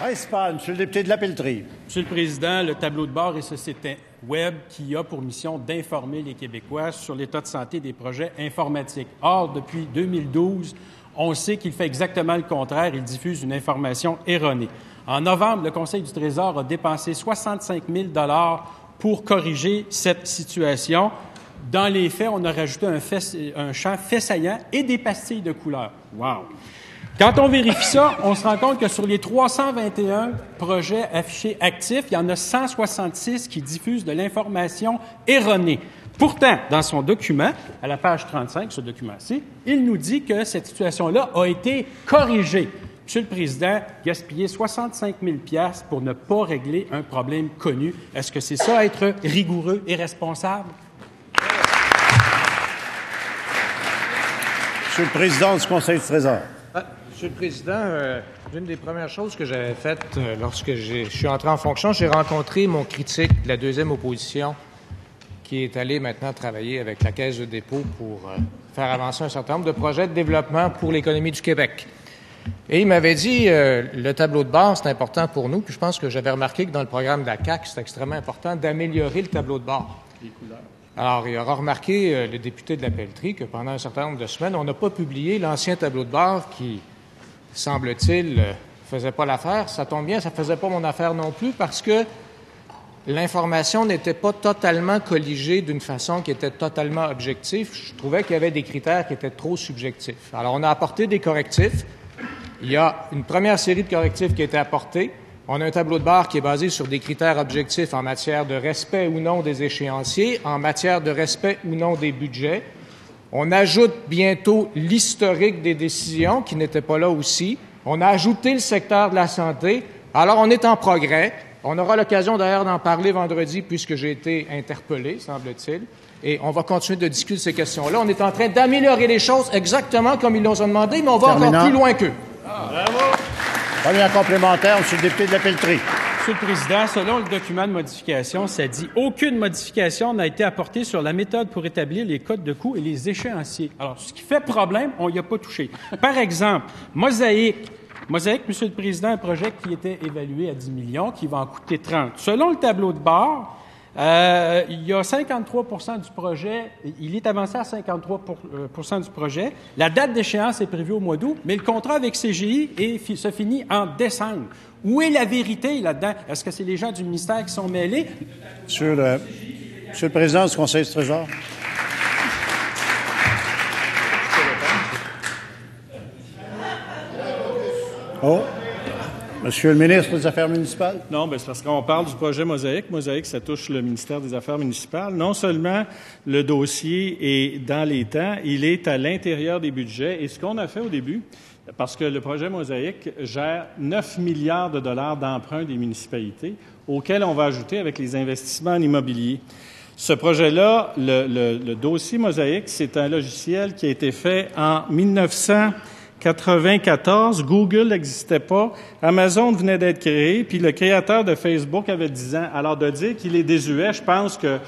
Principal, Monsieur le député de la Pelletrie. Monsieur le Président, le tableau de bord est ce site Web qui a pour mission d'informer les Québécois sur l'état de santé des projets informatiques. Or, depuis 2012, on sait qu'il fait exactement le contraire. Il diffuse une information erronée. En novembre, le Conseil du Trésor a dépensé 65 000 $ pour corriger cette situation. Dans les faits, on a rajouté un champ fait saillant et des pastilles de couleur. Wow! Quand on vérifie ça, on se rend compte que sur les 321 projets affichés actifs, il y en a 166 qui diffusent de l'information erronée. Pourtant, dans son document, à la page 35, ce document-ci, il nous dit que cette situation-là a été corrigée. Monsieur le Président, gaspiller 65 000 $ pour ne pas régler un problème connu, est-ce que c'est ça, être rigoureux et responsable? Monsieur le Président du Conseil du Trésor. Monsieur le Président, l'une des premières choses que j'avais faites lorsque je suis entré en fonction, j'ai rencontré mon critique de la deuxième opposition qui est allé maintenant travailler avec la Caisse de dépôt pour faire avancer un certain nombre de projets de développement pour l'économie du Québec. Et il m'avait dit, le tableau de bord, c'est important pour nous, puis je pense que j'avais remarqué que dans le programme de la CAQ, c'est extrêmement important d'améliorer le tableau de bord. Les couleurs. Alors, il aura remarqué, le député de la Pelletrie, que pendant un certain nombre de semaines, on n'a pas publié l'ancien tableau de bord qui, semble-t-il, faisait pas l'affaire. Ça tombe bien, ça faisait pas mon affaire non plus parce que l'information n'était pas totalement colligée d'une façon qui était totalement objective. Je trouvais qu'il y avait des critères qui étaient trop subjectifs. Alors, on a apporté des correctifs. Il y a une première série de correctifs qui a été apportée. On a un tableau de bord qui est basé sur des critères objectifs en matière de respect ou non des échéanciers, en matière de respect ou non des budgets. On ajoute bientôt l'historique des décisions qui n'était pas là aussi. On a ajouté le secteur de la santé. Alors, on est en progrès. On aura l'occasion d'ailleurs d'en parler vendredi puisque j'ai été interpellé, semble-t-il. Et on va continuer de discuter de ces questions-là. On est en train d'améliorer les choses exactement comme ils nous ont demandé, mais on va encore plus loin qu'eux. Bravo. Premier complémentaire, Monsieur le député de la Pelletrie. Monsieur le Président, selon le document de modification, ça dit « Aucune modification n'a été apportée sur la méthode pour établir les codes de coûts et les échéanciers. » Alors, ce qui fait problème, on n'y a pas touché. Par exemple, Mosaïque, Monsieur le Président, un projet qui était évalué à 10 millions, qui va en coûter 30. Selon le tableau de bord, il y a 53 % du projet, il est avancé à 53 % du projet. La date d'échéance est prévue au mois d'août, mais le contrat avec CGI se finit en décembre. Où est la vérité là-dedans? Est-ce que c'est les gens du ministère qui sont mêlés? Monsieur le Président du Conseil du Trésor. Oh. Monsieur le ministre des Affaires municipales. Non, bien, c'est parce qu'on parle du projet Mosaïque. Mosaïque, ça touche le ministère des Affaires municipales. Non seulement le dossier est dans les temps, il est à l'intérieur des budgets. Et ce qu'on a fait au début, parce que le projet Mosaïque gère 9 milliards de dollars d'emprunts des municipalités, auxquels on va ajouter avec les investissements en immobilier. Ce projet-là, le dossier Mosaïque, c'est un logiciel qui a été fait en 1994, Google n'existait pas, Amazon venait d'être créé, puis le créateur de Facebook avait 10 ans. Alors, de dire qu'il est désuet, je pense que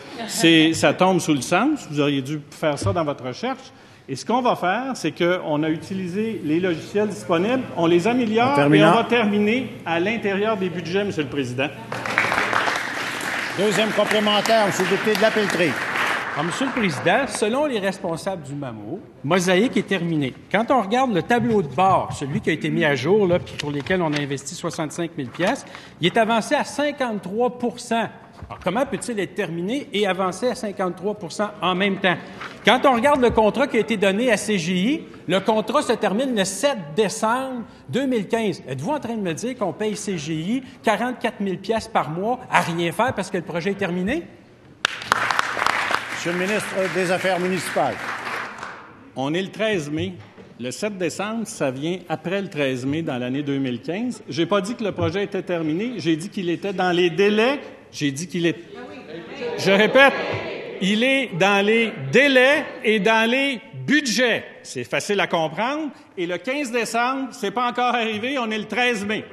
ça tombe sous le sens. Vous auriez dû faire ça dans votre recherche. Et ce qu'on va faire, c'est qu'on a utilisé les logiciels disponibles, on les améliore et on va terminer à l'intérieur des budgets, Monsieur le Président. Deuxième complémentaire, Monsieur le député de la Pelletrie. Alors, Monsieur le Président, selon les responsables du MAMO, Mosaïque est terminé. Quand on regarde le tableau de bord, celui qui a été mis à jour, là, puis pour lequel on a investi 65 000 $, il est avancé à 53 %. Alors, comment peut-il être terminé et avancer à 53 % en même temps? Quand on regarde le contrat qui a été donné à CGI, le contrat se termine le 7 décembre 2015. Êtes-vous en train de me dire qu'on paye CGI 44 000 $ par mois à rien faire parce que le projet est terminé? Monsieur le ministre des Affaires municipales. On est le 13 mai. Le 7 décembre, ça vient après le 13 mai dans l'année 2015. J'ai pas dit que le projet était terminé. J'ai dit qu'il était dans les délais. J'ai dit qu'il est... Je répète, il est dans les délais et dans les budgets. C'est facile à comprendre. Et le 15 décembre, c'est pas encore arrivé. On est le 13 mai.